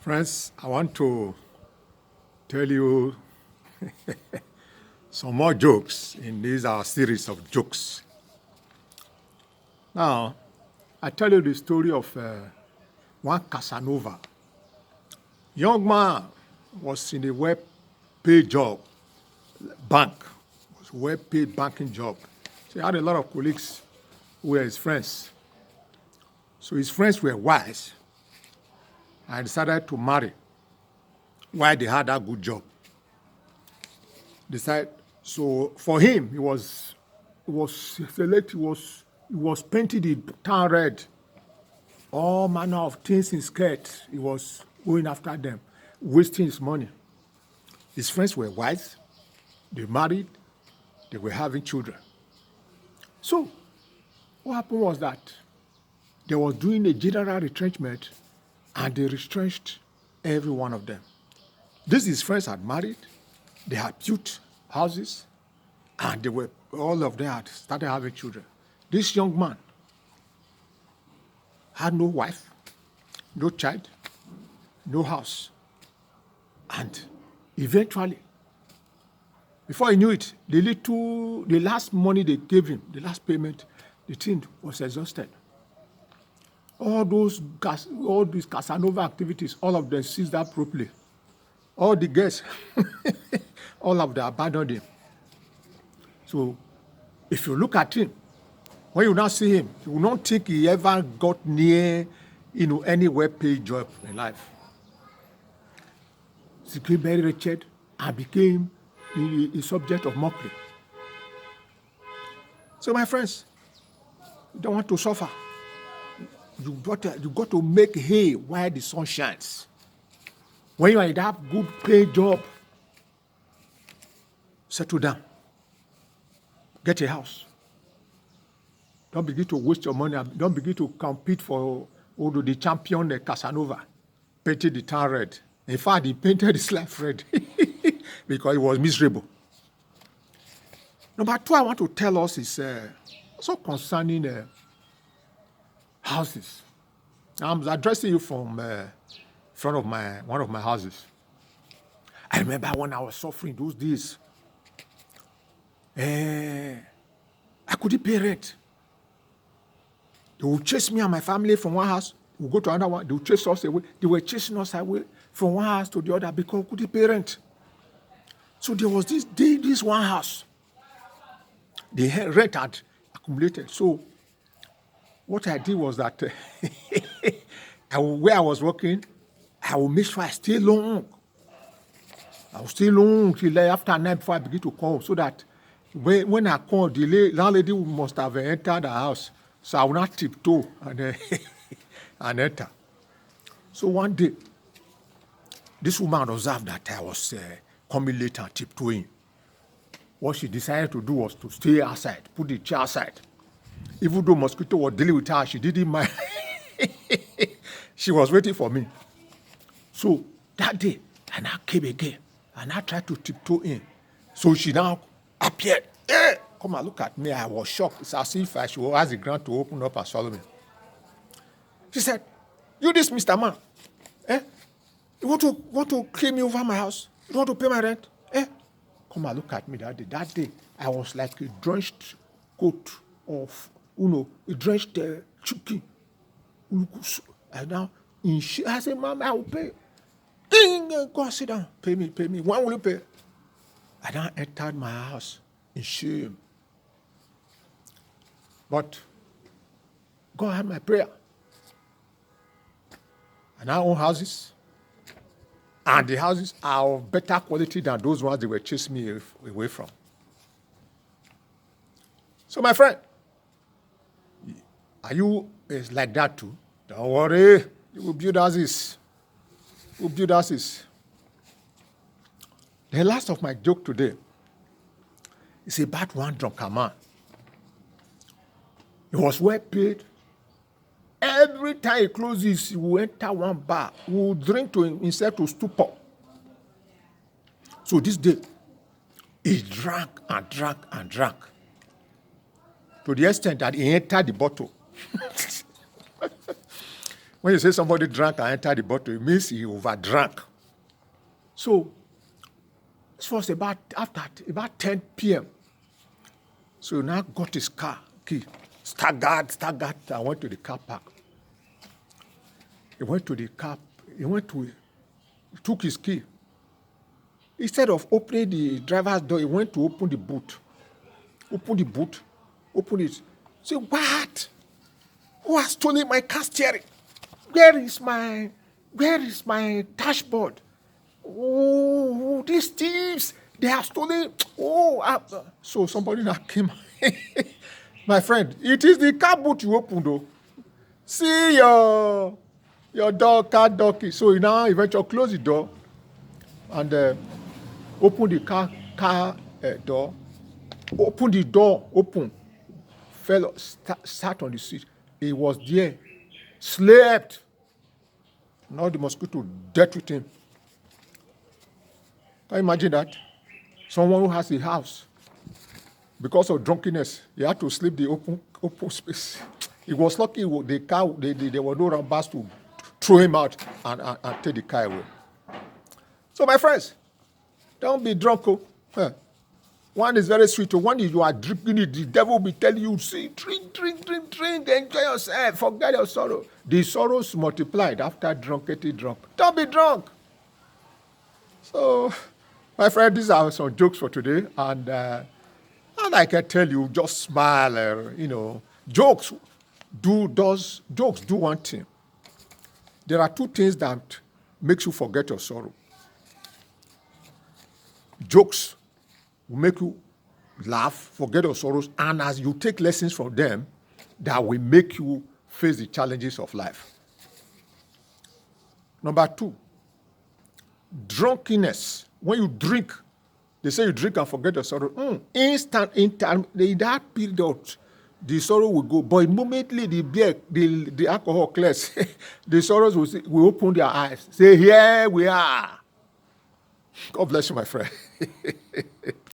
Friends, I want to tell you some more jokes in this our series of jokes. Now, I tell you the story of one Casanova. Young man was in a well-paid job, bank, was a well-paid banking job. So he had a lot of colleagues who were his friends. So his friends were wise and decided to marry while they had that good job. So for him, he was painted the town red, all manner of things in skirt. He was going after them, wasting his money. His friends were wise, they married, they were having children. So what happened was that they was doing a general retrenchment and they retrenched every one of them. His friends had married, they had built houses, and all of them had started having children. This young man had no wife, no child, no house. And eventually, before he knew it, the last money they gave him, the last payment, the thing was exhausted. All these Casanova activities, all of them seized that properly. All the guests, all of them abandoned him. So, if you look at him, when you now see him, you will not think he ever got near, any well-paid job in life. He became very wretched and became a subject of mockery. So, my friends, you don't want to suffer. You got to make hay while the sun shines. When you are in that good paid job, settle down. Get a house. Don't begin to waste your money. Don't begin to compete for the champion Casanova. Painted the town red. In fact, he painted his life red because he was miserable. Number 2, I want to tell us is also concerning houses. I'm addressing you from front of one of my houses. I remember when I was suffering those days. I couldn't pay rent. They would chase me and my family from one house. We would go to another one. They would chase us away. They were chasing us away from one house to the other because we couldn't pay rent. So there was this one house. The rent had accumulated. So what I did was that where I was working, I will make sure I stay long. I will stay long till after night before I begin to come, so that when I come, the landlady must have entered the house. So I will not tiptoe and enter. So one day, this woman observed that I was coming late and tiptoeing. What she decided to do was to stay outside, put the chair aside. Even though mosquito was dealing with her, she didn't mind. She was waiting for me. So that day, I now came again, and I tried to tiptoe in. So she now appeared. Hey, come and look at me. I was shocked. It's as if I should ask the ground to open up and swallow me. She said, "You this Mr. Man, you want to claim me over my house? You want to pay my rent? Come and look at me that day. That day, I was like a drenched coat of, a drenched chicken. And now, I said, Mom, I will pay. Go sit down. Pay me. When will you pay? I now entered my house in shame. But God had my prayer. And I own houses. And the houses are of better quality than those ones they were chasing me away from. So, my friend, are you like that too? Don't worry. You will build houses. You will build houses. The last of my joke today is about one drunken man. He was well paid. Every time he closes, he will enter one bar. He will drink to himself to stupor. So this day, he drank and drank and drank, to the extent that he entered the bottle. When you say somebody drank and entered the bottle, it means he overdrank. So this was about 10 p.m. So he now got his car key, staggered, and went to the car park. He took his key. Instead of opening the driver's door, he went to open the boot. Open it. Say, what? Who has stolen my car steering? Where is my dashboard? Oh, these thieves, they have stolen. So somebody now came. My friend, it is the car boot you opened, though. See your car door key. So he now eventually closed the door and opened the car door. Opened the door, fell, sat on the seat. He was there, slept. Now the mosquito dealt with him. Can you imagine that? Someone who has a house, because of drunkenness, he had to sleep the open space. He was lucky the car, there were no roundabouts to throw him out and take the car away. So my friends, don't be drunk. One is very sweet. One is you are drinking it. The devil will be telling you, see, drink, enjoy yourself, forget your sorrow. The sorrows multiplied after getting drunk. Don't be drunk. So, my friend, these are some jokes for today. And I can tell you, just smile. Jokes do one thing. There are two things that makes you forget your sorrow. Jokes will make you laugh, forget your sorrows, and as you take lessons from them, that will make you face the challenges of life. Number two, drunkenness. When you drink, they say you drink and forget your sorrow. In that period, the sorrow will go. But immediately the alcohol clears, the sorrows will open their eyes. Say, here we are. God bless you, my friend.